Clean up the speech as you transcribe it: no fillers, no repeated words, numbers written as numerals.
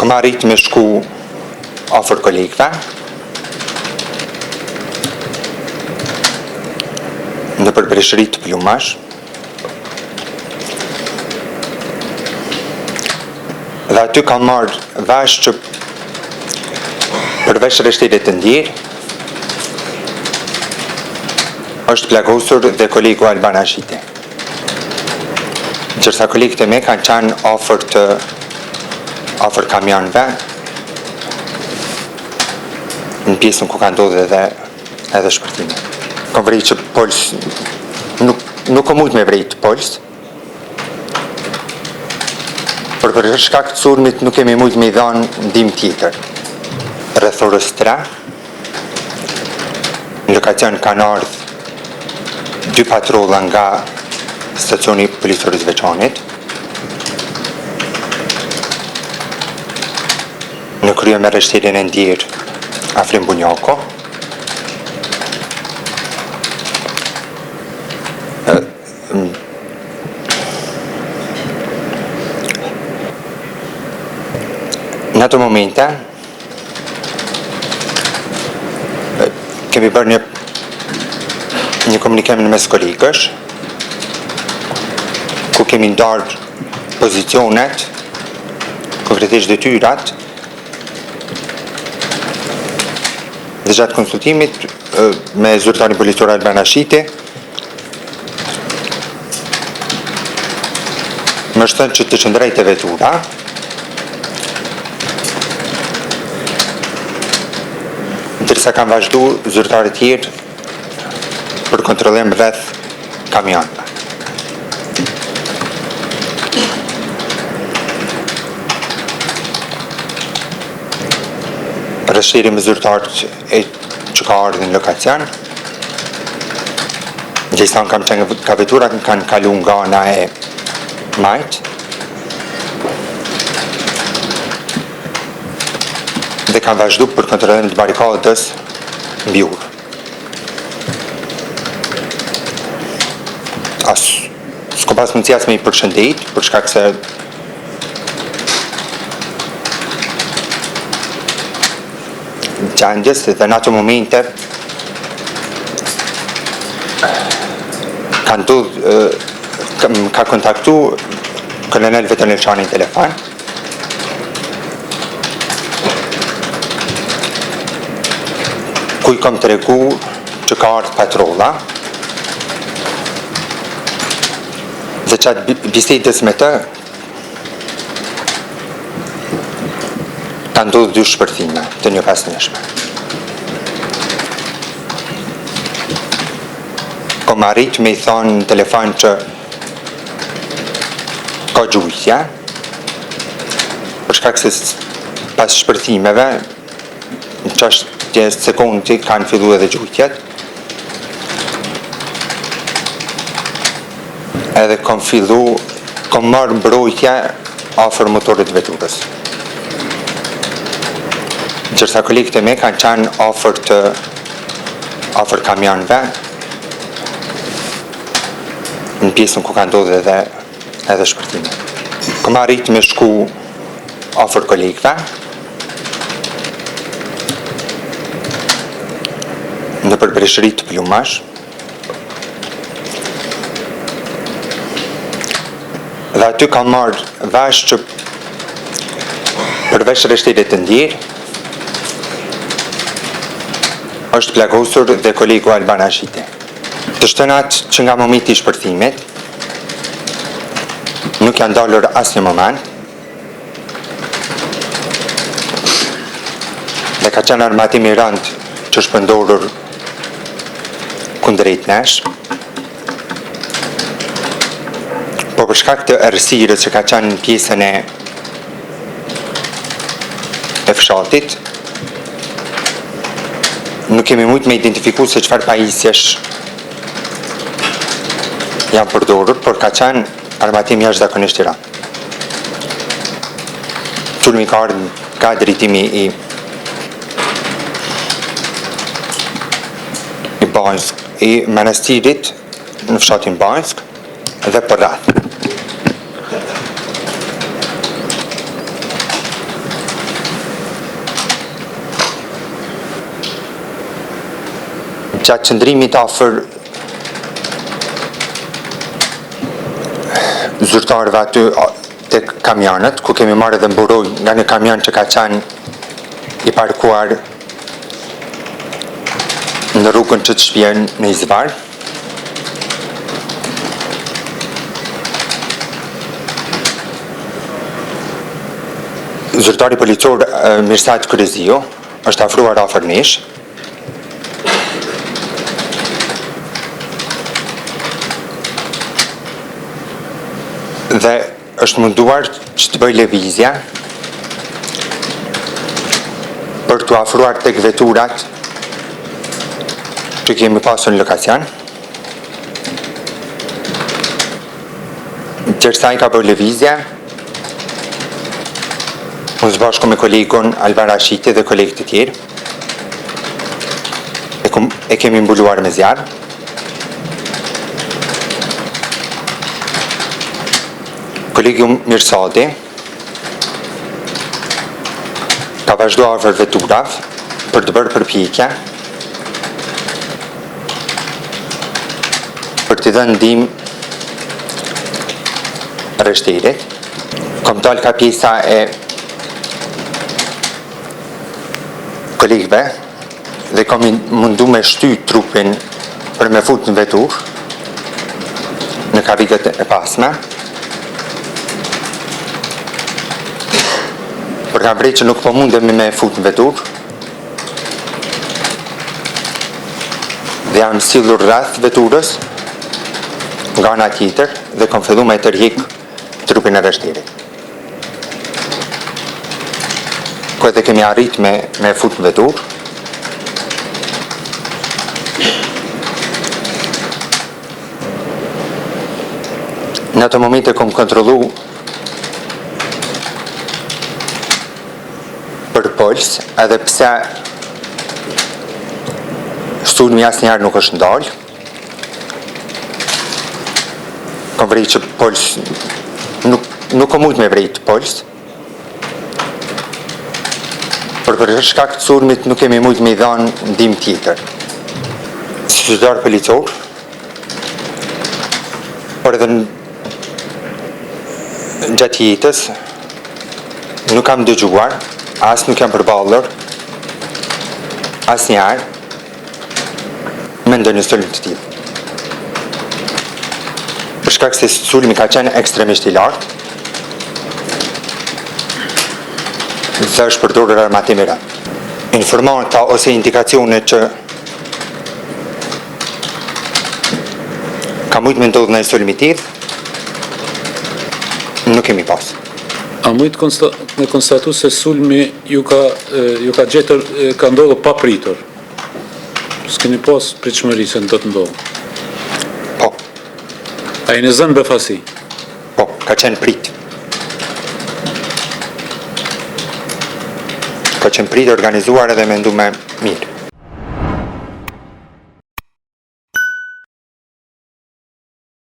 Kom arrit me shku afër kolegëve, në përbreshëri të plumash, dhe aty kam marrë vesh që përveç rreshtirit të ndjerë, është plagosur dhe kolegu Alban Ashiti. Ndërsa kolegët e me kanë qenë afër kamionëve, në pjesën ku ka ndodhur edhe shpërtimi. Kam vrejt që pols nuk kam mujt me vrejt pols, por për shkak të sulmit nuk kemi mujt me i dhanë ndihmë tjetër. Rreth orës 3, në lokacion kanë ardhur 2 patrolla nga stacioni policisë veçanit, në krye me rreshtirin e ndjerë afrim Bunjako. Në ato momente kemi bërë një komunikim në mes kolegësh, ku kemi ndarë pozicionet, konkretisht detyrat, dhe gjatë konsultimit me zyrtarin policor Alban Ashiti, më shtën që të qëndrej të vetura, ndërsa kanë vazhdu zyrtarët tjerë për kontrollim rreth kamionëve. Rreshtirin me zyrtarët që ka ardhur në lokacion, gjithsesi kam qenë ka veturat kanë kalu nga ana e majt, dhe kanë vazhdu për kontrollim të barikadës mbi urë. S'ko pas mundësi as me i përshëndet, për shkak se gjendjes dhe në ato momente ka kontaktu kolonel Veton Elçani në telefon, ku i kam të regu që ka ardhur patrolla, dhe qatë bisedës me të, ka ndodhur 2 shpërthime të një pasnjëshme. Kom arrit me i thonë në telefon që ka gjujtja, për shkak se pas shpërthimeve, në 60 sekondë kanë fillu edhe gjujtjet, edhe kom marrë mbrojtje afër motorit veturës. Ndërsa kolegët e me kanë qenë afër kamionëve, në pjesën ku ka ndodhur edhe shpërtimi. Kom arrit me shku afër kolegëve, në përbreshëri të plumash, dhe aty kam marrë vesh që përveç rreshtirit të ndjerë, është plagosur dhe kolegu Alban Ashiti. Të shtënat që nga momenti i shpërthimit nuk janë dalur asnjë moment, dhe ka qenë armatim i rëndë që është pëndorur kundrejt nesh, po për shkak të errësirës që ka qenë në pjesën e fshatit, nuk kemi mujt me identifiku se çfarë pajisjesh janë përdorur, por ka qenë armatim jashtëzakonisht i rëndë. Sulmi ka ardhur nga drejtimi i Banjsk, i manastirit në fshatin Banjsk dhe për rreth. Gjatë qëndrimit afër zyrtarëve aty tek kamionët, ku kemi marrë edhe mburoj nga një kamion që ka qenë i parkuar në rrugën që të shpjen në Izvar. Zyrtari policor Mirsad Kryziu është afruar afër nesh. Dhe është munduar që të bëj lëvizje për të afruar tek veturat që kemi pasur në lokacion. Qërsa i ka bërë lëvizje, unë së bashku me kolegun Alvar Rashiti dhe kolegët të tjerë, e kemi mbuluar me zjarë. Kolegi Mirsadi ka vazhduar afër veturave për të bërë përpjekje për të dhënë ndihmë rreshterit. Kom dalë ka pjesa e kolegëve dhe kom mundu me shty trupin për me fut në vetur në kavitet e pasme. Për kam vrej që nuk po mundemi me fut në vetur dhe jam sillur rreth veturës nga ana tjetër dhe kom fillu me tërhiq trupin e rreshterit. Ku edhe kemi arrit me fut në vetur. Në atë moment e kom kontrollu për pols, edhe pse sulmi asnjëherë nuk është ndalë. Kom vrejt që pols nuk kom mujt me vrejt pols. Për shkak të sulmit nuk kemi mujt me i dhanë ndihmë tjetër. Si zyrtar policor, por edhe gjatë jetës nuk kam dëgjuar, as nuk jam përballur asnjëherë me ndonjë sulm të tillë. Për shkak se sulmi ka qenë ekstremisht i lartë, dhe është përdorur armatim i rënd. Informata ose indikacione që ka mujt me ndodhë në sulm i tillë, nuk kemi pas. A mujt me konstatu se sulmi ju ka gjetur, ka ndodhur pa pritur? S'keni pas pritshmëri se do të ndodhë? Po. A jeni zënë befasi? Po, ka qenë prit. Ka qenë prit organizuar edhe me ndu me mirë.